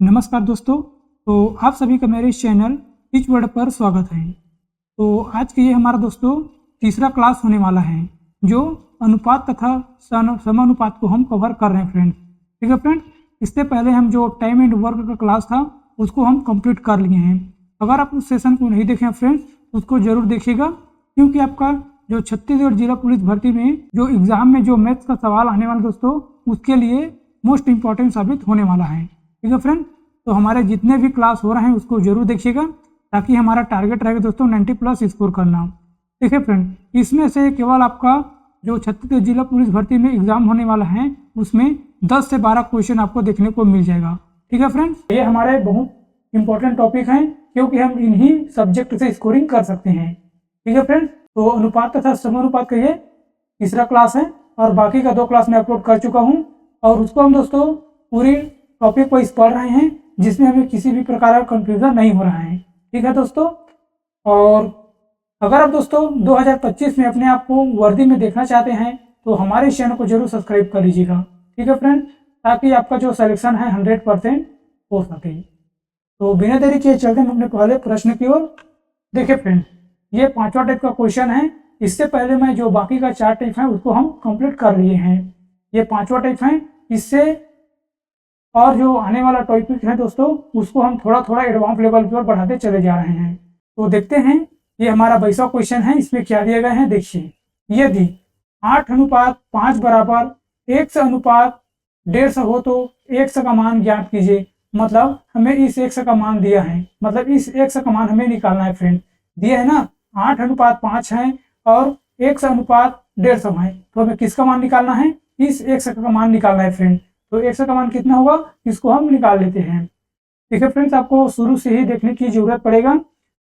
नमस्कार दोस्तों। तो आप सभी का मेरे इस चैनल टीच वर्ड पर स्वागत है। तो आज के ये हमारा दोस्तों तीसरा क्लास होने वाला है, जो अनुपात तथा समानुपात को हम कवर कर रहे हैं फ्रेंड्स। ठीक है फ्रेंड्स, इससे पहले हम जो टाइम एंड वर्क का क्लास था उसको हम कंप्लीट कर लिए हैं। अगर आप उस सेशन को नहीं देखें फ्रेंड्स, उसको जरूर देखिएगा, क्योंकि आपका जो छत्तीसगढ़ जिला पुलिस भर्ती में जो एग्जाम में जो मैथ्स का सवाल आने वाला दोस्तों, उसके लिए मोस्ट इंपॉर्टेंट साबित होने वाला है। ठीक है फ्रेंड, तो हमारे जितने भी क्लास हो रहे हैं उसको जरूर देखिएगा, ताकि हमारा टारगेट रहेगा दोस्तों 90+ स्कोर करना। ठीक है फ्रेंड, इसमें से केवल आपका जो छत्तीसगढ़ जिला पुलिस भर्ती में एग्जाम होने वाला है उसमें 10 से 12 क्वेश्चन आपको देखने को मिल जाएगा। ठीक है फ्रेंड्स, ये हमारे बहुत इंपॉर्टेंट टॉपिक हैं, क्योंकि हम इन्हीं सब्जेक्ट से स्कोरिंग कर सकते हैं। ठीक है फ्रेंड्स, तो अनुपात तथा समानुपात का ये तीसरा क्लास है, और बाकी का 2 क्लास मैं अपलोड कर चुका हूँ, और उसको हम दोस्तों पूरी टॉपिक वाइज पढ़ रहे हैं, जिसमें हमें किसी भी प्रकार का कंफ्यूजन नहीं हो रहा है। ठीक है दोस्तों, और अगर आप दोस्तों 2025 में अपने आप को वर्दी में देखना चाहते हैं तो हमारे चैनल को जरूर सब्सक्राइब कर लीजिएगा। ठीक है फ्रेंड, ताकि आपका जो सिलेक्शन है 100% हो सके। तो बिना देरी किए चलते हैं अपने पहले प्रश्न की ओर। देखिए फ्रेंड, ये 5वां टाइप का क्वेश्चन है। इससे पहले मैं जो बाकी का 4 टाइप है उसको हम कंप्लीट कर लिए हैं। ये 5वां टाइप है। इससे और जो आने वाला टॉपिक है दोस्तों, उसको हम थोड़ा थोड़ा एडवांस लेवल की ओर बढ़ाते चले जा रहे हैं। तो देखते हैं, ये हमारा 22वां क्वेश्चन है। इसमें क्या दिए गए हैं देखिए, यदि 8:5 बराबर 1:1.5 हो तो x का मान ज्ञात कीजिए। मतलब हमें इस x का मान दिया है, मतलब इस x का मान हमें निकालना है फ्रेंड। दिया है ना, 8:5 है और 1:1.5 है, तो हमें किसका मान निकालना है? इस x का मान निकालना है फ्रेंड। तो x का मान कितना होगा, इसको हम निकाल लेते हैं। ठीक है फ्रेंड्स, आपको शुरू से ही देखने की जरूरत पड़ेगा,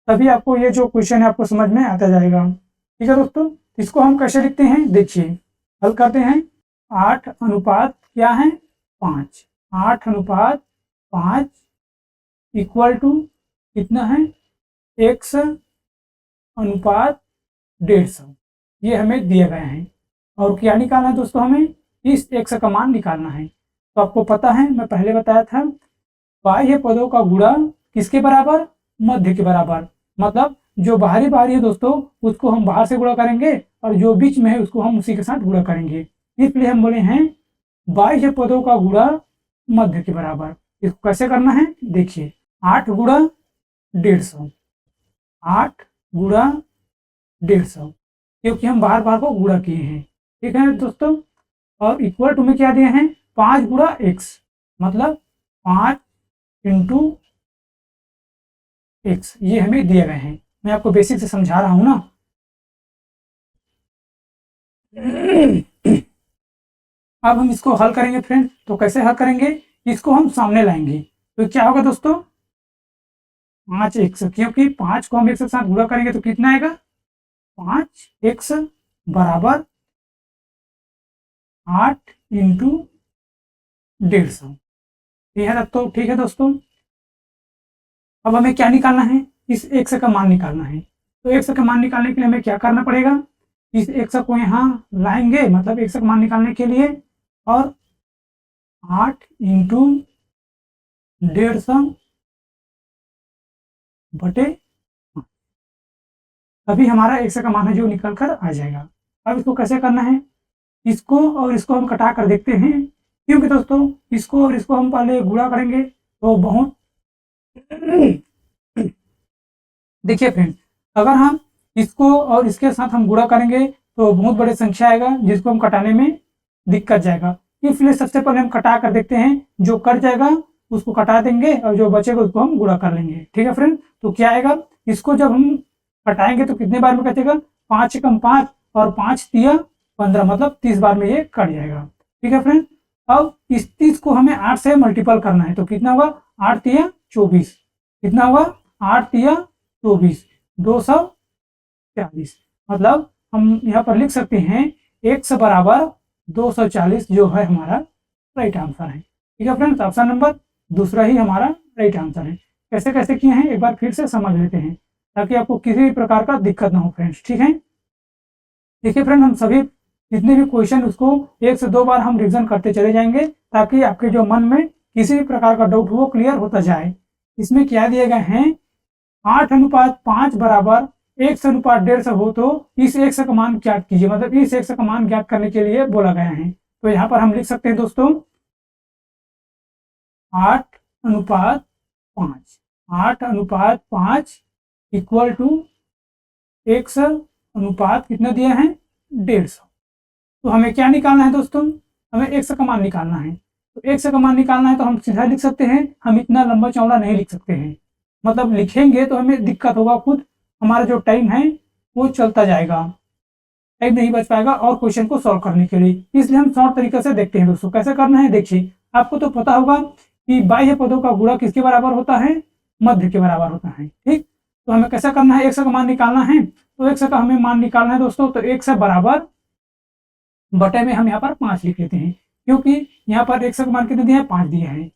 तभी आपको ये जो क्वेश्चन है आपको समझ में आता जाएगा। ठीक है दोस्तों, इसको हम कैसे लिखते हैं देखिए, हल करते हैं। 8 अनुपात क्या है 5, 8:5 इक्वल टू कितना है, x अनुपात 150। ये हमें दिए गए हैं, और क्या निकालना है दोस्तों, हमें इस x का मान निकालना है। तो आपको पता है, मैं पहले बताया था, बाह्य पदों का गुणा किसके बराबर, मध्य के बराबर। मतलब जो बाहरी बाहरी है दोस्तों, उसको हम बाहर से गुणा करेंगे, और जो बीच में है उसको हम उसी के साथ गुणा करेंगे। इसलिए हम बोले हैं बाह्य पदों का गुणा मध्य के बराबर। इसको कैसे करना है देखिए, 8 गुणा 150, 8 गुणा 150, क्योंकि हम बार बार को गुणा किए हैं। ठीक है दोस्तों, और इक्वल टू में क्या दिए हैं, 5 गुणा x, मतलब 5 × x, ये हमें दिए गए हैं। मैं आपको बेसिक से समझा रहा हूं ना। अब हम इसको हल करेंगे फ्रेंड। तो कैसे हल करेंगे, इसको हम सामने लाएंगे। तो क्या होगा दोस्तों, 5x, क्योंकि 5 को हम x के साथ गुणा करेंगे तो कितना आएगा, 5x बराबर 8 × 150। तो ठीक है दोस्तों, अब हमें क्या निकालना है, इस x का मान निकालना है। तो x का मान निकालने के लिए हमें क्या करना पड़ेगा, इस x को यहाँ लाएंगे, मतलब x का मान निकालने के लिए, और 8 × 150 बटे, तभी हमारा x का मान है जो निकल कर आ जाएगा। अब इसको कैसे करना है, इसको और इसको हम कटा कर देखते हैं, क्योंकि दोस्तों इसको और इसको हम पहले गुणा करेंगे तो बहुत देखिए फ्रेंड, अगर हम इसको और इसके साथ हम गुणा करेंगे तो बहुत बड़ी संख्या आएगा, जिसको हम कटाने में दिक्कत जाएगा। इसलिए सबसे पहले हम कटा कर देखते हैं, जो कट जाएगा उसको कटा देंगे, और जो बचेगा उसको हम गुणा कर लेंगे। ठीक है फ्रेंड, तो क्या आएगा, इसको जब हम कटाएंगे तो कितने बार में कटेगा, 5 × 5 और 5 × 15, मतलब 30 बार में ये कट जाएगा। ठीक है फ्रेंड, अब इस 30 को हमें 8 से मल्टीपल करना है, तो कितना होगा, 8 × 24, कितना होगा, 8 × 24, 240। मतलब हम यहाँ पर लिख सकते हैं x बराबर 240, जो है हमारा राइट आंसर है। ठीक है फ्रेंड्स, ऑप्शन नंबर दूसरा ही हमारा राइट आंसर है। कैसे कैसे किए हैं एक बार फिर से समझ लेते हैं, ताकि आपको किसी भी प्रकार का दिक्कत ना हो फ्रेंड्स। ठीक है, देखिए फ्रेंड, हम सभी जितने भी क्वेश्चन उसको 1 से 2 बार हम रिवीजन करते चले जाएंगे, ताकि आपके जो मन में किसी भी प्रकार का डाउट वो क्लियर होता जाए। इसमें क्या दिए गए हैं, 8:5 बराबर 1:1.5 हो तो इस x का मान ज्ञात कीजिए, मतलब इस x का मान ज्ञात करने के लिए बोला गया है। तो यहाँ पर हम लिख सकते हैं दोस्तों 8:5, 8:5 इक्वल टू x अनुपात कितना दिया है 150। तो हमें क्या निकालना है दोस्तों, हमें x का मान निकालना है। तो x का मान निकालना है तो हम सीधा लिख सकते हैं, हम इतना लंबा चौड़ा नहीं लिख सकते हैं, मतलब लिखेंगे तो हमें दिक्कत होगा, खुद हमारा जो टाइम है वो चलता जाएगा, टाइम नहीं बच पाएगा और क्वेश्चन को सॉल्व करने के लिए। इसलिए हम शॉर्ट तरीके से देखते हैं दोस्तों कैसे करना है। देखिए आपको तो पता होगा कि बाह्य पदों का गुणा किसके बराबर होता है, मध्य के बराबर होता है। ठीक, तो हमें कैसा करना है, x का मान निकालना है। तो x का हमें मान निकालना है दोस्तों, तो x बराबर बटे में हम यहाँ पर 5 लिख लेते हैं, क्योंकि यहाँ पर x का मान कितने दिया है, 5 दिया है,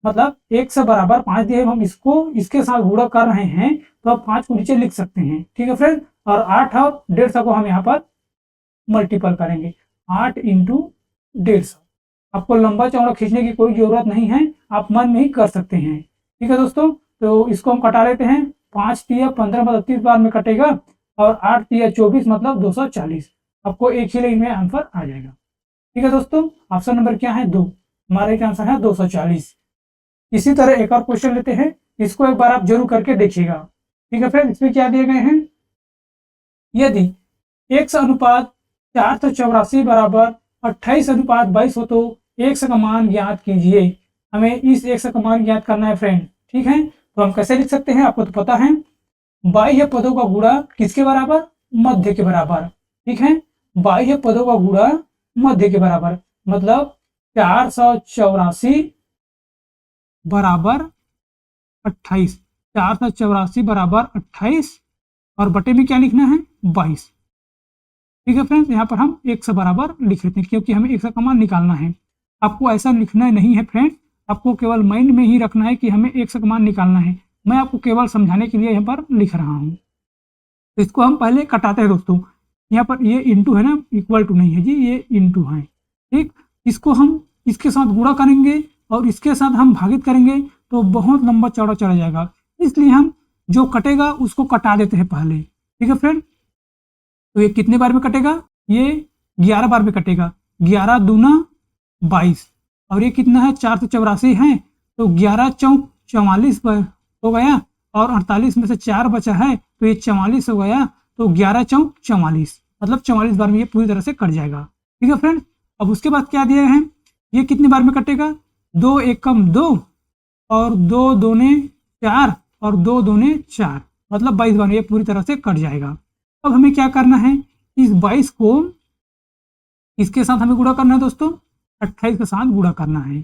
मतलब x बराबर 5 दिया है। हम इसको इसके साथ गुणा कर रहे हैं तो आप 5 को नीचे लिख सकते हैं। ठीक है फ्रेंड, और 8 और 150 को हम यहाँ पर मल्टीपल करेंगे, 8 इंटू 150। आपको लंबा चौड़ा खींचने की कोई जरूरत नहीं है, आप मन में ही कर सकते हैं। ठीक है दोस्तों, तो इसको हम कटा लेते हैं। 5 तिया 15 मतलब 30 बार में कटेगा, और 8 तिया 24 मतलब 240। आपको एक ही लाइन में आंसर आ जाएगा। ठीक है दोस्तों, ऑप्शन नंबर क्या है 2, हमारा एक आंसर है 240। इसी तरह एक और क्वेश्चन लेते हैं, इसको एक बार आप जरूर करके देखिएगा। ठीक है फ्रेंड, इसमें क्या दिए गए हैं, यदि x अनुपात 484 बराबर 28:22 हो तो x का मान ज्ञात कीजिए। हमें इस x का मान ज्ञात करना है फ्रेंड। ठीक है, तो हम कैसे लिख सकते हैं, आपको तो पता है, बाह्य पदों का गुणा किसके बराबर, मध्य के बराबर। ठीक है, बाह्य पदों का गुणा मध्य के बराबर, मतलब 484 बराबर 28, 484 बराबर 28 और बटे में क्या लिखना है 22। ठीक है फ्रेंड्स, यहाँ पर हम x बराबर लिख लेते हैं, क्योंकि हमें x का मान निकालना है। आपको ऐसा लिखना नहीं है फ्रेंड्स, आपको केवल माइंड में ही रखना है कि हमें x का मान निकालना है। मैं आपको केवल समझाने के लिए यहाँ पर लिख रहा हूँ। तो इसको हम पहले कटाते हैं दोस्तों, यहाँ पर ये इंटू है ना, इक्वल टू नहीं है जी, ये इंटू है। ठीक, इसको हम इसके साथ गुणा करेंगे और इसके साथ हम भागित करेंगे तो बहुत लंबा चौड़ा चला जाएगा, इसलिए हम जो कटेगा उसको कटा देते हैं पहले। ठीक है फ्रेंड, तो ये कितने बार में कटेगा, ये 11 बार में कटेगा, 11 दूना 22, और ये कितना है 484 है, तो 11 चौक 44 हो गया, और 48 में से 4 बचा है तो ये 44 हो गया, तो 11 चौक 44, मतलब 44 बार में ये पूरी तरह से कट जाएगा। ठीक है फ्रेंड, अब उसके बाद क्या दिए हैं, ये कितने बार में कटेगा, 2 एकम 2 और 2 दूने 4 और 2 दूने 4, मतलब 22 बार में ये पूरी तरह से कट जाएगा। अब हमें क्या करना है, इस 22 को इसके साथ हमें गुणा करना है दोस्तों, 28 के साथ गुणा करना है।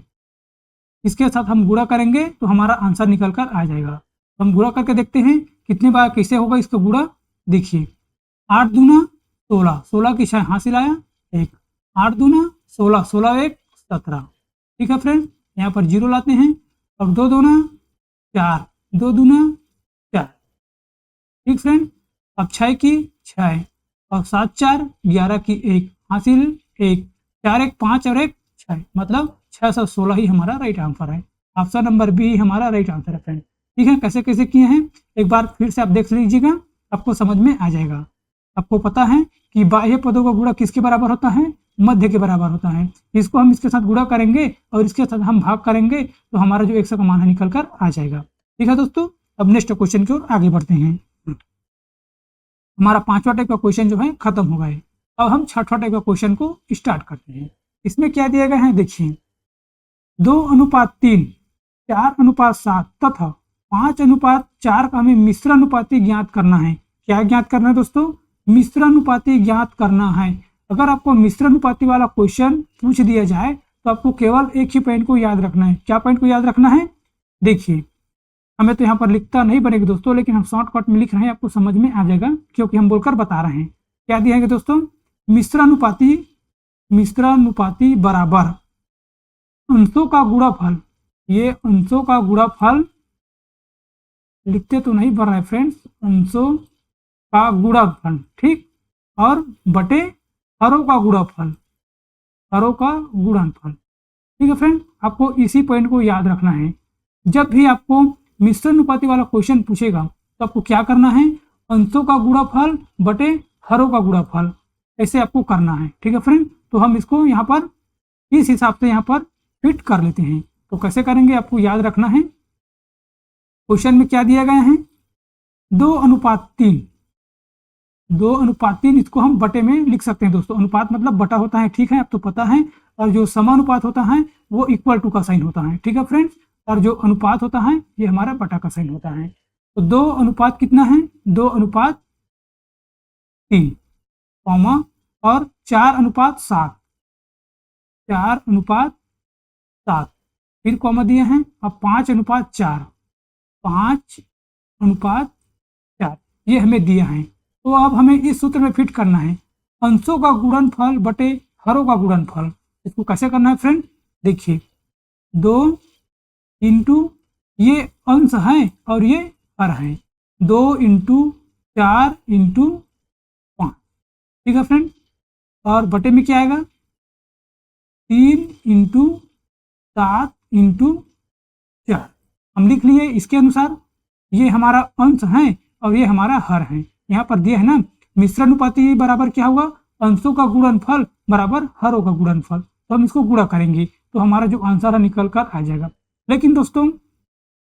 इसके साथ हम गुणा करेंगे तो हमारा आंसर निकल कर आ जाएगा। हम गुणा करके देखते हैं कितने बार कैसे होगा इसका गुणा। देखिए 8 दूना 16, 16 की छः हासिल आया 1, 8 दूना 16, 16 1 17। ठीक है फ्रेंड, यहाँ पर 0 लाते हैं, और 2 दूना 4, 2 दूना 4। ठीक फ्रेंड, अब 6 की 6 और 7 4 11 की 1 हासिल 1, 4 1 5 और 1 6, मतलब 616 ही हमारा राइट आंसर है। ऑप्शन नंबर बी हमारा राइट आंसर है फ्रेंड। ठीक है, कैसे कैसे किए हैं एक बार फिर से आप देख लीजिएगा, आपको समझ में आ जाएगा। आपको पता है कि बाह्य पदों का गुणा किसके बराबर होता है, मध्य के बराबर होता है। इसको हम इसके साथ गुणा करेंगे और इसके साथ हम भाग करेंगे तो हमारा जो x का मान है निकल कर आ जाएगा। ठीक है दोस्तों, अब नेक्स्ट क्वेश्चन की ओर आगे बढ़ते हैं। हमारा 5वां टाइप का क्वेश्चन जो है खत्म हो गए। अब हम 6वां टाइप का क्वेश्चन को स्टार्ट करते हैं। इसमें क्या दिया गया है, देखिए 2:3, 4:7 तथा 5:4 का हमें मिश्र अनुपाती ज्ञात करना है। क्या ज्ञात करना है दोस्तों, मिश्र अनुपाती ज्ञात करना है। अगर आपको मिश्र अनुपाती वाला क्वेश्चन पूछ दिया जाए तो आपको केवल एक ही पॉइंट को याद रखना है। क्या पॉइंट को याद रखना है, देखिए हमें तो यहाँ पर लिखता नहीं बनेगा दोस्तों, लेकिन हम शॉर्टकट में लिख रहे हैं, आपको समझ में आ जाएगा क्योंकि हम बोलकर बता रहे हैं। क्या दिया है दोस्तों, मिश्रानुपाती बराबर अंशों का गुणाफल। ये अंशों का गुणाफल लिखते तो नहीं पड़ रहा है फ्रेंड्स, अंशों का गुणनफल, ठीक, और बटे हरों का गुणनफल, हरों का गुणनफल। ठीक है फ्रेंड, आपको इसी पॉइंट को याद रखना है। जब भी आपको मिश्र अनुपाती वाला क्वेश्चन पूछेगा तो आपको क्या करना है, अंशों का गुणाफल बटे हरों का गुणाफल, ऐसे आपको करना है। ठीक है फ्रेंड, तो हम इसको यहाँ पर इस हिसाब से यहाँ पर फिट कर लेते हैं। तो कैसे करेंगे आपको याद रखना है। क्वेश्चन में क्या दिया गया है, 2:3, 2:3, इसको हम बटे में लिख सकते हैं दोस्तों। अनुपात मतलब बटा होता है, ठीक है, अब तो पता है। और जो समानुपात होता है वो इक्वल टू का साइन होता है, ठीक है फ्रेंड्स। और जो अनुपात होता है ये हमारा बटा का साइन होता है। तो 2 कितना है, 2:3, कॉमा, और 4:7, 4:7, फिर कॉमा दिए हैं। अब 5:4, 5:4, ये हमें दिया है। तो अब हमें इस सूत्र में फिट करना है, अंशों का गुणनफल बटे हरों का गुणनफल। इसको कैसे करना है फ्रेंड, देखिए, 2 इंटू ये अंश है और ये हर है, 2 इंटू 4 इंटू 5, ठीक है फ्रेंड। और बटे में क्या आएगा, 3 इंटू 7 इंटू 4, हम लिख लिए इसके अनुसार। ये हमारा अंश है और ये हमारा हर है। यहाँ पर दिया है ना, मिश्र अनुपाती बराबर क्या होगा, अंशों का गुणनफल बराबर हरों का गुणनफल। तो हम इसको गुणा करेंगे तो हमारा जो आंसर है निकल कर आ जाएगा। लेकिन दोस्तों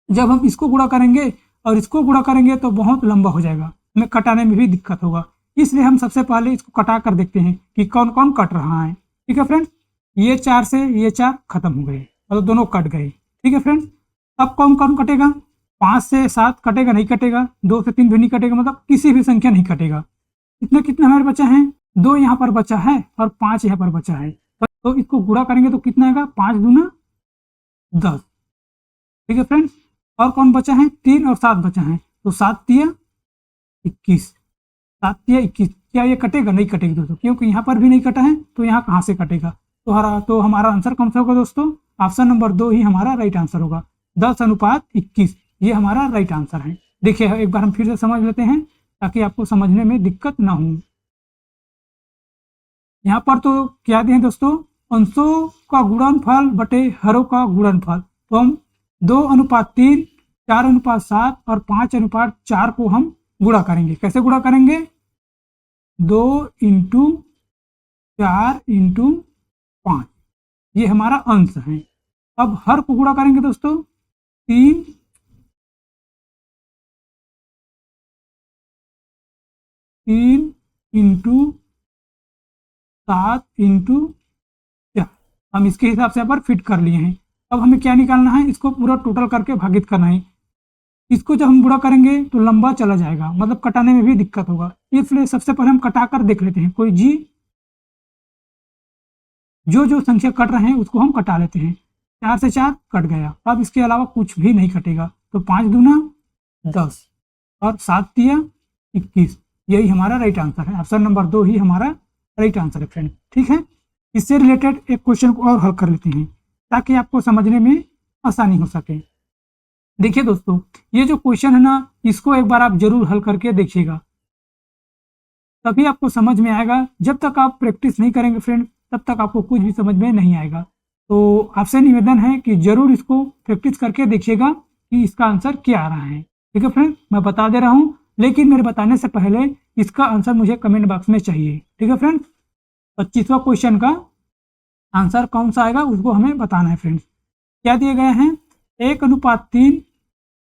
जब हम इसको गुणा करेंगे और इसको गुणा करेंगे तो बहुत लंबा हो जाएगा, हमें कटाने में भी दिक्कत होगा। इसलिए हम सबसे पहले इसको कटा कर देखते हैं कि कौन कौन कट रहा है। ठीक है फ्रेंड्स, ये 4 से ये 4 खत्म हो गए, मतलब दोनों कट गए। ठीक है फ्रेंड्स, अब कौन कौन कटेगा, 5 से 7 कटेगा, नहीं कटेगा, 2 से 3 भी नहीं कटेगा, मतलब किसी भी संख्या नहीं कटेगा। कितने कितने हमारे बचा है, 2 यहाँ पर बचा है और 5 यहाँ पर बचा है। तो इसको गुणा करेंगे तो कितना आएगा, 5 दूना 10। ठीक है फ्रेंड्स, और कौन बचा है, 3 और 7 बचा है, तो 7 तिया 21, 7 तिया 21। क्या ये कटेगा, नहीं कटेगा दोस्तों, क्योंकि यहाँ पर भी नहीं कटा है तो यहाँ कहाँ से कटेगा। तो हमारा आंसर कौन सा होगा दोस्तों, ऑप्शन नंबर 2 ही हमारा राइट आंसर होगा, 10:21, ये हमारा राइट आंसर है। देखिए एक बार हम फिर से समझ लेते हैं ताकि आपको समझने में दिक्कत ना हो। यहाँ पर तो क्या दिए दोस्तों, अंशों का गुणनफल बटे हरों का गुणनफल। तो हम 2:3, 4:7 और 5:4 को हम गुणा करेंगे। कैसे गुणा करेंगे, 2 इंटू 4 इंटू 5, ये हमारा अंश है। अब हर को गुणा करेंगे दोस्तों, 3 इंटू 7 इंटू 4, हम इसके हिसाब से यहाँ पर फिट कर लिए हैं। अब हमें क्या निकालना है, इसको पूरा टोटल करके भागित करना है। इसको जब हम गुणा करेंगे तो लंबा चला जाएगा, मतलब कटाने में भी दिक्कत होगा। इसलिए सबसे पहले हम कटा कर देख लेते हैं, कोई जी जो संख्या कट रहे हैं उसको हम कटा लेते हैं। 4 से 4 कट गया, अब इसके अलावा कुछ भी नहीं कटेगा। तो 5 दूना 10 और 7 तिया 21, यही हमारा राइट आंसर है। ऑप्शन नंबर 2 ही हमारा राइट आंसर है फ्रेंड। ठीक है, इससे रिलेटेड एक क्वेश्चन को और हल कर लेते हैं ताकि आपको समझने में आसानी हो सके। देखिए दोस्तों, ये जो क्वेश्चन है ना, इसको एक बार आप जरूर हल करके देखिएगा, तभी आपको समझ में आएगा। जब तक आप प्रैक्टिस नहीं करेंगे फ्रेंड, तब तक आपको कुछ भी समझ में नहीं आएगा। तो आपसे निवेदन है कि जरूर इसको प्रैक्टिस करके देखिएगा कि इसका आंसर क्या आ रहा है। ठीक है फ्रेंड, मैं बता दे रहा हूँ, लेकिन मेरे बताने से पहले इसका आंसर मुझे कमेंट बॉक्स में चाहिए। ठीक है फ्रेंड्स, 25वां क्वेश्चन का आंसर कौन सा आएगा उसको हमें बताना है फ्रेंड्स। क्या दिए गए हैं, 1:3,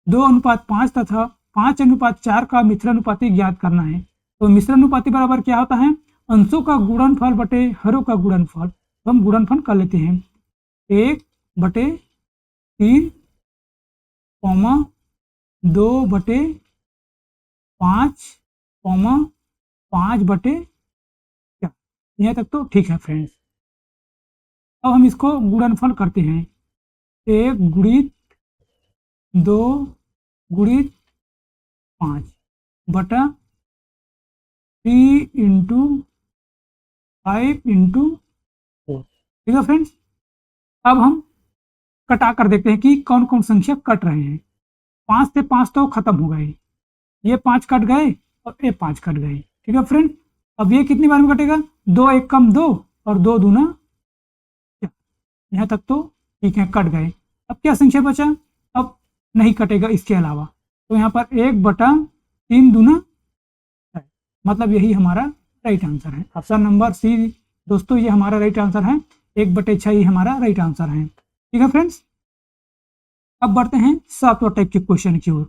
2:5 तथा 5:4 का मिश्र अनुपाती ज्ञात करना है। तो मिश्र अनुपाती बराबर क्या होता है, अंशों का गुणनफल बटे हरों का गुणनफल। तो हम गुणनफल कर लेते हैं, 1/3, 2/5, 5/4, यहाँ तक तो ठीक है फ्रेंड्स। अब हम इसको गुणनफल करते हैं, 1 गुणित 2 गुणित 5 बटा 3 इंटू 5 इंटू 4। ठीक है फ्रेंड्स, अब हम कटा कर देखते हैं कि कौन कौन संख्या कट रहे हैं। 5 से 5 तो खत्म हो गए, ये 5 कट गए और ये 5 कट गए। ठीक है फ्रेंड, अब ये कितनी बार में कटेगा, 2 1 कम 2 और 2 दूना 4, यहाँ तक तो ठीक है, कट गए। अब क्या संख्या बचा? अब नहीं कटेगा इसके अलावा, तो यहाँ पर 1/3 दूना है, मतलब यही हमारा राइट आंसर है। ऑप्शन नंबर सी दोस्तों ये हमारा राइट आंसर है, 1/6 ही हमारा राइट आंसर है। ठीक है फ्रेंड्स, अब बढ़ते हैं 7वां टाइप के क्वेश्चन की ओर।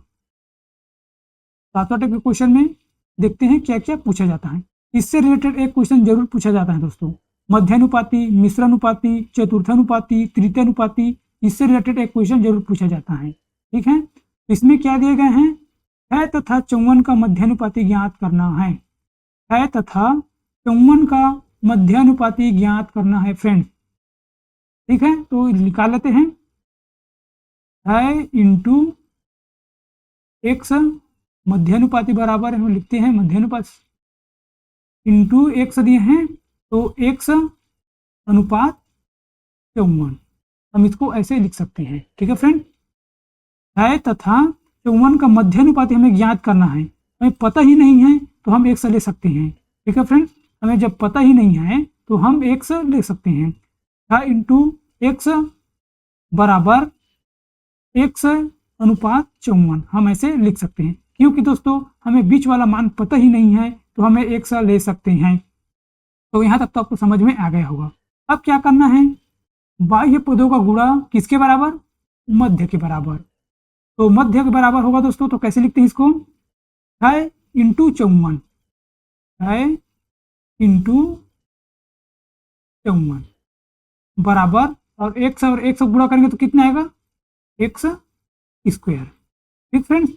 7वां टाइप के क्वेश्चन में देखते हैं क्या क्या पूछा जाता है। इससे रिलेटेड एक क्वेश्चन जरूर पूछा जाता है दोस्तों, मध्यानुपाती, मिश्रानुपाती, चतुर्थानुपाती, तृतीयानुपाती, इससे रिलेटेड एक क्वेश्चन जरूर पूछा जाता है। ठीक है, इसमें क्या दिए गए हैं? है तथा 54 का मध्यानुपाती ज्ञात करना है। है तथा 54 का मध्यानुपाती ज्ञात करना है फ्रेंड्स। ठीक है, तो निकाल लेते हैं। है इंटू एक्स मध्यानुपाती बराबर हम लिखते हैं मध्यानुपात इंटू एक्स दिए हैं, तो एक्स अनुपात 54, हम इसको ऐसे लिख सकते हैं। ठीक है फ्रेंड, है तथा 54 का मध्यानुपाती हमें ज्ञात करना है। हमें पता ही नहीं है तो हम एक्स ले सकते हैं। ठीक है फ्रेंड, हमें जब पता ही नहीं है तो हम एक्स ले सकते हैं। है इंटू एक्स बराबर एक्स अनुपात 54 हम ऐसे लिख सकते हैं, क्योंकि दोस्तों हमें बीच वाला मान पता ही नहीं है तो हमें एक्स ले सकते हैं। तो यहाँ तक तो आपको समझ में आ गया होगा। अब क्या करना है? बाह्य पदों का गुणा किसके बराबर? मध्य के बराबर। तो मध्य के बराबर होगा दोस्तों, तो कैसे लिखते हैं इसको? है इंटू 54, है इंटू 54 बराबर, और एक सौ गुणा करेंगे तो कितना आएगा? X square. ठीक फ्रेंड्स,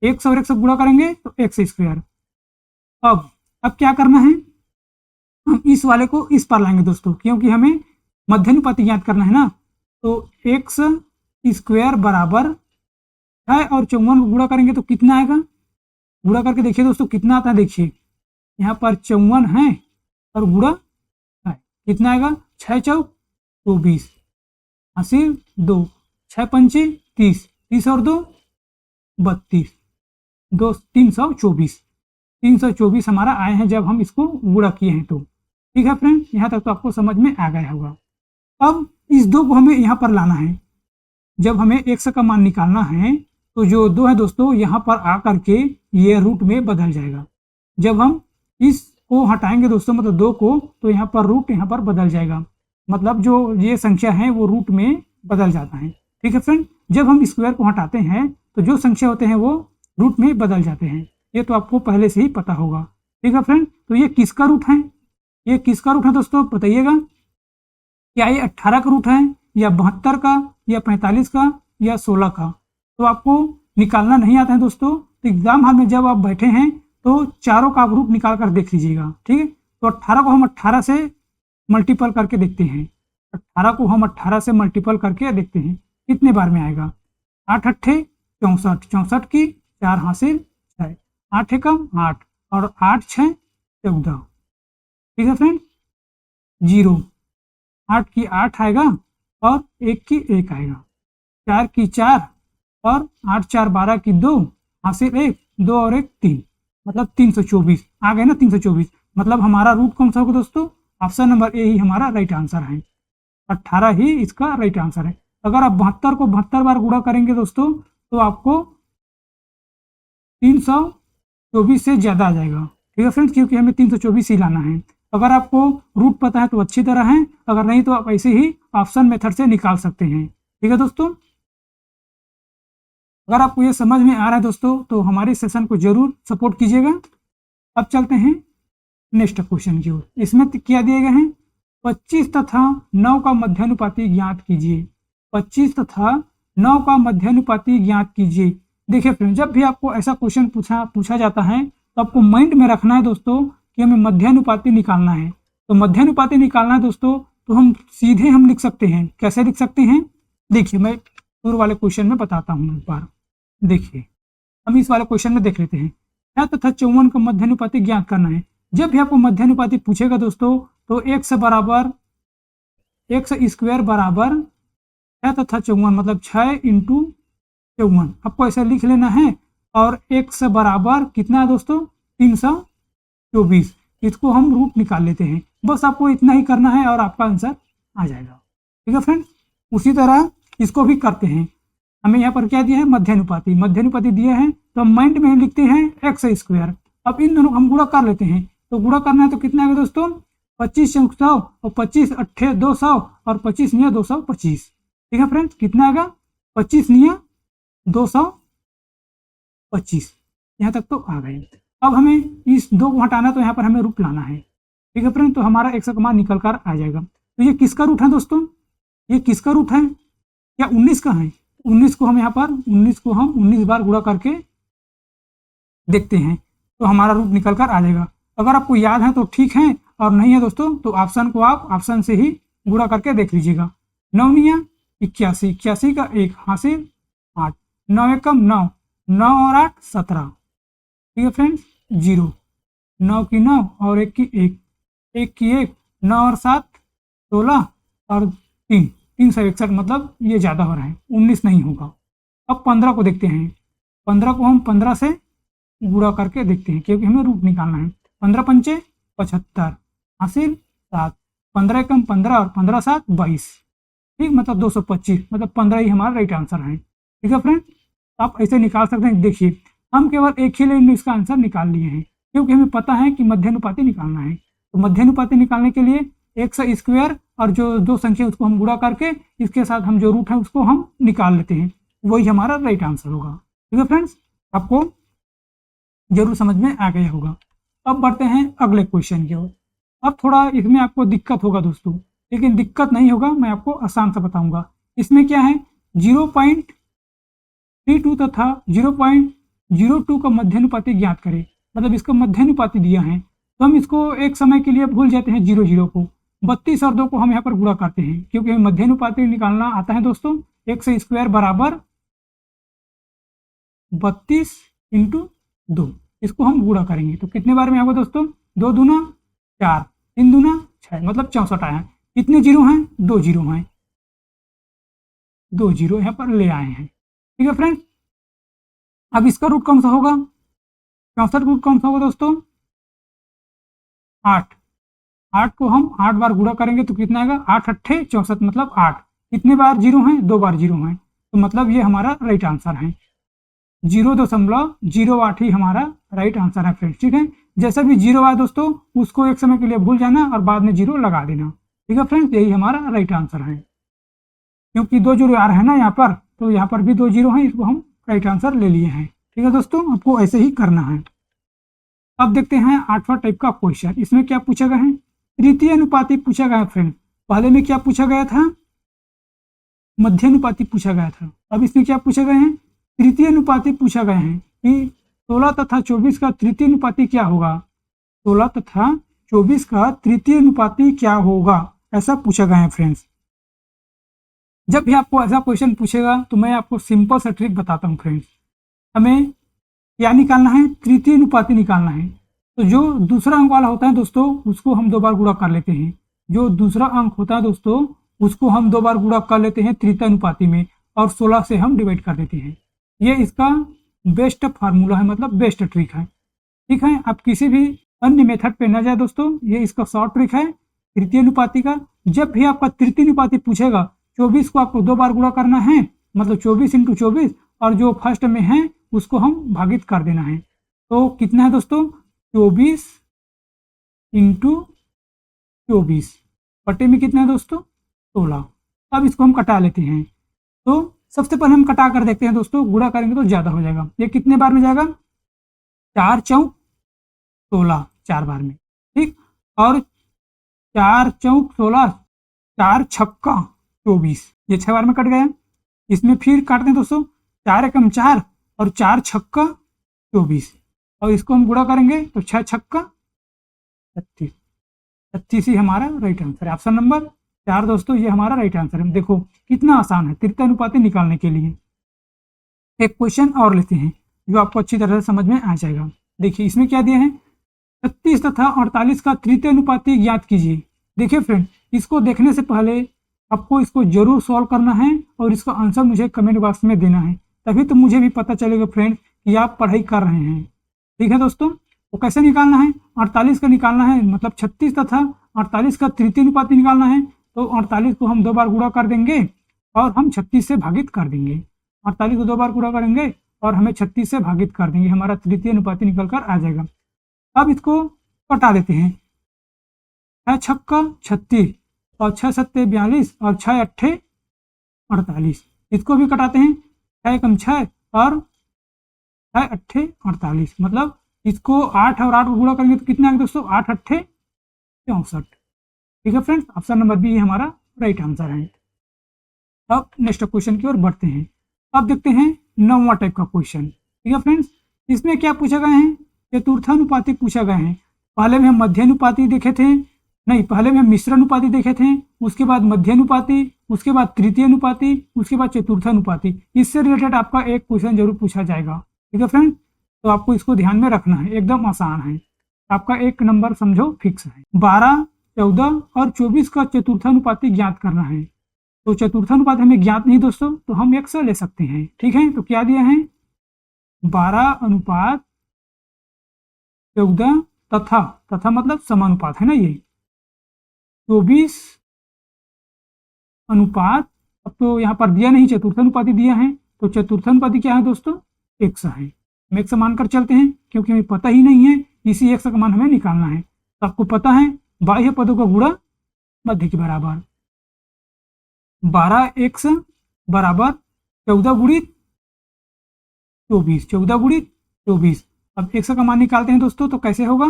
100 और 100 गुणा करेंगे तो एक्स स्क्वायर। अब क्या करना है? हम इस वाले को इस पर लाएंगे दोस्तों, क्योंकि हमें मध्यानुपाती ज्ञात करना है ना। तो एक्स स्क्वायर बराबर है और 54 को गुणा करेंगे तो कितना आएगा? गुणा करके देखिए दोस्तों कितना आता है। देखिए यहाँ पर 54 है और गुणा है, कितना आएगा? 6 चौक 24, हासिल 2, 6 पंचे 30, 30 और 2 32, 324 हमारा आए हैं जब हम इसको गुणा किए हैं तो। ठीक है फ्रेंड, यहाँ तक तो आपको समझ में आ गया होगा। अब इस 2 को हमें यहाँ पर लाना है। जब हमें x का मान निकालना है तो जो 2 है दोस्तों यहाँ पर आकर के ये रूट में बदल जाएगा। जब हम इसको हटाएंगे दोस्तों, मतलब 2 को, तो यहाँ पर रूट यहाँ पर बदल जाएगा, मतलब जो ये संख्या है वो रूट में बदल जाता है। ठीक है फ्रेंड, जब हम स्क्वायर को हटाते हैं तो जो संख्या होते हैं वो रूट में बदल जाते हैं, ये तो आपको पहले से ही पता होगा। ठीक है फ्रेंड, तो ये किसका रूट है? ये किसका रूट है दोस्तों बताइएगा? क्या ये 18 का रूट है, या 72 का, या 45 का, या 16 का? तो आपको निकालना नहीं आता है दोस्तों, तो एग्जाम हॉल में जब आप बैठे हैं तो चारों का आप रूट निकाल कर देख लीजिएगा। ठीक है, तो 18 को हम 18 से मल्टीपल करके देखते हैं। 18 को हम 18 से मल्टीपल करके देखते हैं कितने बार में आएगा। 8 अट्ठे 64, 64 की 4 हासिल 6, 8 एकम 8 और 8 6 14। ठीक है फ्रेंड, 0, 8 की 8 आएगा और 1 की 1 आएगा, 4 की 4 और 8 4 12 की 2 हासिल 1, 2 और 1 3, मतलब 324 आ गए ना। 324 मतलब हमारा रूट कौन सा होगा दोस्तों? ऑप्शन नंबर ए ही हमारा राइट आंसर है, 18 ही इसका राइट आंसर है। अगर आप 72 को 72 बार गुणा करेंगे दोस्तों तो आपको 324 से ज़्यादा आ जाएगा। ठीक है फ्रेंड्स, क्योंकि हमें 324 ही लाना है। अगर आपको रूट पता है तो अच्छी तरह है, अगर नहीं तो आप ऐसे ही ऑप्शन मेथड से निकाल सकते हैं। ठीक है दोस्तों, अगर आपको ये समझ में आ रहा है दोस्तों तो हमारे सेशन को जरूर सपोर्ट कीजिएगा। अब चलते हैं नेक्स्ट क्वेश्चन की ओर। इसमें क्या दिए गए हैं? 25 तथा 9 का मध्यानुपाती ज्ञात कीजिए। 25 तथा 9 का मध्यानुपाती ज्ञात कीजिए। देखिए फ्रेंड, जब भी आपको ऐसा क्वेश्चन पूछा जाता है तो आपको माइंड में रखना है दोस्तों कि हमें मध्यानुपाती निकालना है। तो मध्यानुपाती निकालना है दोस्तों तो हम सीधे हम लिख सकते हैं। कैसे लिख सकते हैं? देखिए मैं पूर्व वाले क्वेश्चन में बताता हूँ एक बार। देखिए हम इस वाले क्वेश्चन में देख लेते हैं। है तथा 54 का मध्यानुपाती ज्ञात करना है। जब भी आपको मध्यानुपाती पूछेगा दोस्तों तो x बराबर x स्क्वायर बराबर है तथा 54, मतलब 6 इंटू 54 आपको ऐसा लिख लेना है। और x बराबर कितना है दोस्तों? 324। इसको हम रूट निकाल लेते हैं। बस आपको इतना ही करना है और आपका आंसर आ जाएगा। ठीक है फ्रेंड्स, उसी तरह इसको भी करते हैं। हमें यहाँ पर क्या दिया है, मध्यानुपाती। मध्यानुपाती दिया है तो हम माइंड में लिखते हैं एक्स स्क्वायर। अब इन दोनों हम गुणा कर लेते हैं, तो गुणा करना है तो कितना आएगा दोस्तों, 25 चौक 100 और 25 अट्ठे 200 और 25 निया 225। ठीक है फ्रेंड्स, कितना आएगा, 25 निया 225। यहाँ तक तो आ गए। अब हमें इस 2 को हटाना, तो यहाँ पर हमें रूट लाना है। ठीक है फ्रेंड, तो हमारा एक्स का मान निकल कर आ जाएगा। तो ये किसका रूट है दोस्तों, ये किसका रूट है, क्या 19 का है। 19 को हम यहाँ पर 19 को हम 19 बार गुणा करके देखते हैं, तो हमारा रूट निकल कर आ जाएगा। अगर आपको याद है तो ठीक है, और नहीं है दोस्तों तो ऑप्शन को आप ऑप्शन से ही गुणा करके देख लीजिएगा। 9 निया 81, 81 का 1 हासिल 8, 9 एकम 9, 9 और 8 17। ठीक है फ्रेंड्स, 0, 9 की 9 और 1 की 1, 1 की 1, 9 और 7 16 और 3 361, मतलब ये ज़्यादा हो रहा है, 19 नहीं होगा। अब 15 को देखते हैं, 15 को हम 15 से गुणा करके देखते हैं, क्योंकि हमें रूट निकालना है। 15 पंचे 75 हासिल 7, 15 एकम 15 और 15 7 22। ठीक, मतलब 225, मतलब 15 ही हमारा राइट आंसर है। ठीक है फ्रेंड, आप ऐसे निकाल सकते हैं। देखिए, हम केवल एक ही लाइन में इसका आंसर निकाल लिए हैं, क्योंकि हमें पता है कि मध्यानुपाती निकालना है। तो मध्यानुपाती निकालने के लिए एक्स स्क्वायर और जो 2 संख्या उसको हम गुणा करके इसके साथ हम जो रूट है उसको हम निकाल लेते हैं, वही हमारा राइट आंसर होगा। ठीक है फ्रेंड्स, आपको जरूर समझ में आ गया होगा। अब बढ़ते हैं अगले क्वेश्चन की ओर। अब थोड़ा इसमें आपको दिक्कत होगा दोस्तों, लेकिन दिक्कत नहीं होगा, मैं आपको आसान से बताऊंगा। इसमें क्या है, 0.32 तथा 0.02 का मध्यानुपाती ज्ञात करें। मतलब इसका मध्यानुपाती दिया है, तो हम इसको एक समय के लिए भूल जाते हैं 0 को। 32 और 2 को हम यहाँ पर गुणा करते हैं, क्योंकि हमें मध्यानुपाती निकालना आता है दोस्तों। एक्स स्क्वायर बराबर 32 × 2, इसको हम गुणा करेंगे तो कितने बार में आएगा दोस्तों, 2 दूना 4, 3 दूना 6, मतलब 64 आया। कितने जीरो हैं, 2 जीरो हैं, 2 जीरो यहाँ पर ले आए हैं। ठीक है फ्रेंड्स, अब इसका रूट कौन सा होगा, 64 रूट कौन सा होगा दोस्तों, 8। 8 को हम 8 बार गुणा करेंगे तो कितना आएगा, 8 अट्ठे 64, मतलब 8। कितने बार जीरो हैं, 2 बार जीरो हैं, तो मतलब ये हमारा राइट आंसर है। 0.08 ही हमारा राइट आंसर है फ्रेंड्स। ठीक है, जैसा भी जीरो आया दोस्तों उसको एक समय के लिए भूल जाना और बाद में जीरो लगा देना। ठीक है फ्रेंड्स, यही हमारा राइट आंसर है। क्योंकि 2 जीरो आ रहे हैं ना यहाँ पर, तो यहाँ पर भी 2 जीरो हैं, इसको हम राइट आंसर ले लिए हैं। ठीक है दोस्तों, आपको ऐसे ही करना है। अब देखते हैं 8वां टाइप का क्वेश्चन। इसमें क्या पूछा गया है, तृतीय अनुपाती पूछा गया है फ्रेंड। पहले में क्या पूछा गया था, मध्यानुपाती पूछा गया था। अब इसमें क्या पूछा गया है, तृतीय अनुपाती पूछा गया है कि 16 तथा 24 का तृतीय अनुपाती क्या होगा। 16 तथा 24 का तृतीय अनुपाती क्या होगा, ऐसा पूछा गया है फ्रेंड्स। जब भी आपको ऐसा क्वेश्चन पूछेगा तो मैं आपको सिंपल सा ट्रिक बताता हूँ फ्रेंड्स। हमें क्या निकालना है, तृतीय अनुपाती निकालना है। तो जो दूसरा अंक वाला होता है दोस्तों उसको हम 2 बार गुणा कर लेते हैं। जो दूसरा अंक होता है दोस्तों उसको हम 2 बार गुणा कर लेते हैं तृतीय अनुपाती में, और 16 से हम डिवाइड कर देते हैं। ये इसका बेस्ट फार्मूला है, मतलब बेस्ट ट्रिक है। ठीक है, आप किसी भी अन्य मेथड पे न जाए दोस्तों, ये इसका शॉर्ट ट्रिक है तृतीय अनुपाती का। जब भी आपका तृतीय अनुपाती पूछेगा 24 को आपको 2 बार गुणा करना है, मतलब 24 × 24, और जो फर्स्ट में है उसको हम भागित कर देना है। तो कितना है दोस्तों, 24 × 24 बटे में कितना है दोस्तों, 16। अब इसको हम कटा लेते हैं। तो सबसे पहले हम कटा कर देखते हैं दोस्तों, गुणा करेंगे तो ज़्यादा हो जाएगा। ये कितने बार में जाएगा, 4 चौक 16, 4 बार में। ठीक, और 4 चौक 16, 4 छक्का 24, ये 6 बार में कट गया। इसमें फिर काटते हैं दोस्तों, 4 एकम 4 और 4 छक्का 24, और इसको हम गुणा करेंगे तो 6 छक्का 36। 36 ही हमारा राइट आंसर है। ऑप्शन नंबर 4 दोस्तों, ये हमारा राइट आंसर है। देखो कितना आसान है तृतीय अनुपाती निकालने के लिए। एक क्वेश्चन और लेते हैं जो आपको अच्छी तरह से समझ में आ जाएगा। देखिए इसमें क्या दिया है, 36 तथा 48 का तृतीय अनुपाती ज्ञात कीजिए। देखिए फ्रेंड, इसको देखने से पहले आपको इसको जरूर सॉल्व करना है और इसका आंसर मुझे कमेंट बॉक्स में देना है, तभी तो मुझे भी पता चलेगा फ्रेंड कि आप पढ़ाई कर रहे हैं। ठीक है दोस्तों, वो कैसे निकालना है, 48 का निकालना है, मतलब 36 तथा 48 का तृतीय अनुपाती निकालना है। तो 48 को हम 2 बार गुणा कर देंगे और हम 36 से भागित कर देंगे। 48 को 2 बार पूरा करेंगे और हमें 36 से भागित कर देंगे, हमारा तृतीय अनुपाती निकल कर आ जाएगा। अब इसको कटा देते हैं, 6 छक्का 36 और 6 सत्ते 42 और 6 अट्ठे 48। इसको भी कटाते हैं, 6 एकम 6 और 6 अट्ठे 48, मतलब इसको 8 और 8 को गुणा करेंगे तो कितना आएगा दोस्तों, 8 अट्ठे 64। ठीक है फ्रेंड्स, ऑप्शन नंबर बी हमारा राइट आंसर है। अब नेक्स्ट क्वेश्चन की ओर बढ़ते हैं। अब देखते हैं 9वां टाइप का क्वेश्चन। ठीक है फ्रेंड्स, इसमें क्या पूछा गया है, चतुर्थानुपाती पूछा गया है। पहले में हम मध्यानुपाती देखे थे, नहीं पहले में हम मिश्रानुपाती देखे थे, उसके बाद मध्यानुपाती, उसके बाद तृतीय अनुपाती, उसके बाद चतुर्थानुपाती। इससे रिलेटेड आपका एक क्वेश्चन जरूर पूछा जाएगा। ठीक है फ्रेंड्स, तो आपको इसको ध्यान में रखना है, एकदम आसान है, आपका 1 नंबर समझो फिक्स है। 12, 14 और 24 का चतुर्थानुपाती ज्ञात करना है। तो चतुर्थानुपात हमें ज्ञात नहीं दोस्तों, तो हम 1 से ले सकते हैं। ठीक है, तो क्या दिया है, 12 अनुपात 14 तथा मतलब समानुपात है ना ये, 24 अनुपात, अब तो यहाँ पर दिया नहीं, चतुर्थानुपाती दिया है, तो चतुर्थानुपाती क्या है दोस्तों, 1 है। हम 1 मानकर चलते हैं, क्योंकि हमें पता ही नहीं है, इसी 1 का मान हमें निकालना है। तो आपको पता है बाह्य पदों का गुणा मध्य के बराबर, 12 1 बराबर 14 गुणित 24, 14 गुणित 24। अब 1 का मान निकालते हैं दोस्तों, तो कैसे होगा,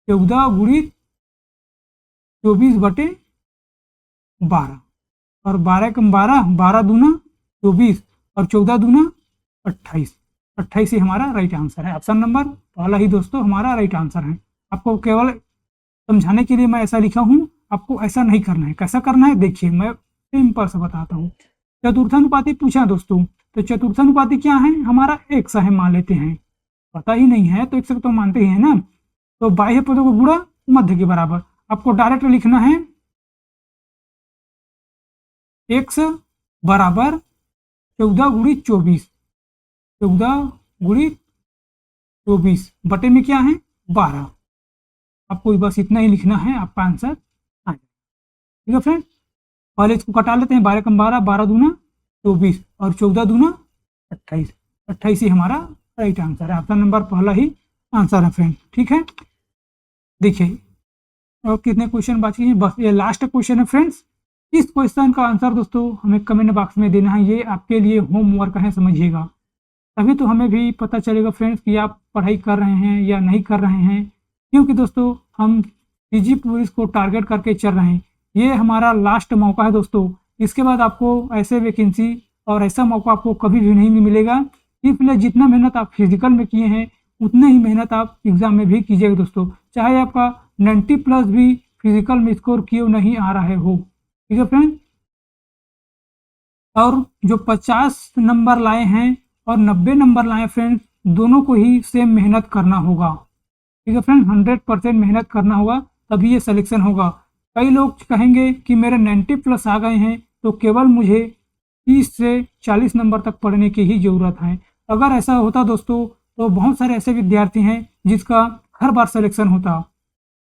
14 गुणित 24 बटे 12 और 12 कम 12, 12 दूना 24 और 14 दूना 28। 28 ही हमारा राइट आंसर है। ऑप्शन नंबर पहला ही दोस्तों हमारा राइट आंसर है। आपको केवल समझाने के लिए मैं ऐसा लिखा हूँ, आपको ऐसा नहीं करना है। कैसा करना है देखिए, मैं सिंपल से बताता हूँ। चतुर्थानुपाती पूछा दोस्तों, तो चतुर्थानुपाती क्या है, हमारा 1 है मान लेते हैं, पता ही नहीं है तो 1 तो मानते ही है ना। तो बाह्य पदों को गुणा मध्य के बराबर, आपको डायरेक्ट लिखना है 1 बराबर 14 गुणित 24, 14 गुणित 24 बटे में क्या है 12। आपको बस इतना ही लिखना है, आपका आंसर आ जाएगा। ठीक है फ्रेंड, पहले इसको कटा लेते हैं, 12 कम 12, 12 दूना 24 और 14 दूना 28। 28 ही हमारा राइट आंसर है। ऑप्शन नंबर पहला ही आंसर है फ्रेंड। ठीक है, देखिए और कितने क्वेश्चन बाकी हैं, बस ये लास्ट क्वेश्चन है फ्रेंड्स। इस क्वेश्चन का आंसर दोस्तों हमें कमेंट बॉक्स में देना है, ये आपके लिए होमवर्क है, समझिएगा, तभी तो हमें भी पता चलेगा फ्रेंड्स कि आप पढ़ाई कर रहे हैं या नहीं कर रहे हैं। क्योंकि दोस्तों हम सीजी पुलिस को टारगेट करके चल रहे हैं, ये हमारा लास्ट मौका है दोस्तों। इसके बाद आपको ऐसे वैकेंसी और ऐसा मौका आपको कभी भी नहीं मिलेगा। इसलिए जितना मेहनत आप फिजिकल में किए हैं उतने ही मेहनत आप एग्जाम में भी कीजिएगा दोस्तों, चाहे आपका 90+ भी फिजिकल में स्कोर क्यों नहीं आ रहे हो। ठीक है फ्रेंड, और जो 50 नंबर लाए हैं और 90 नंबर लाए फ्रेंड्स, दोनों को ही सेम मेहनत करना होगा। ठीक है फ्रेंड, 100% मेहनत करना होगा, तभी ये सिलेक्शन होगा। कई लोग कहेंगे कि मेरे 90+ आ गए हैं तो केवल मुझे 30 से 40 नंबर तक पढ़ने की ही ज़रूरत है। अगर ऐसा होता दोस्तों तो बहुत सारे ऐसे विद्यार्थी हैं जिसका हर बार सिलेक्शन होता,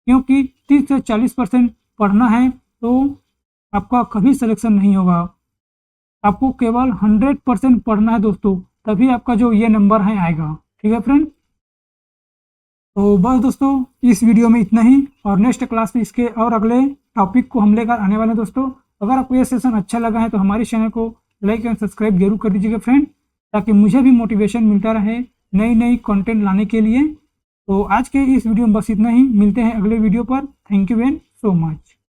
क्योंकि 30 से 40% पढ़ना है तो आपका कभी सिलेक्शन नहीं होगा। आपको केवल 100% पढ़ना है दोस्तों, तभी आपका जो ये नंबर है आएगा। ठीक है फ्रेंड, तो बस दोस्तों इस वीडियो में इतना ही, और नेक्स्ट क्लास में इसके और अगले टॉपिक को हम लेकर आने वाले हैं दोस्तों। अगर आपको ये सेशन अच्छा लगा है तो हमारे चैनल को लाइक एंड सब्सक्राइब जरूर कर दीजिएगा फ्रेंड, ताकि मुझे भी मोटिवेशन मिलता रहे नई नई कंटेंट लाने के लिए। तो आज के इस वीडियो में बस इतना ही, मिलते हैं अगले वीडियो पर। Thank you very so much.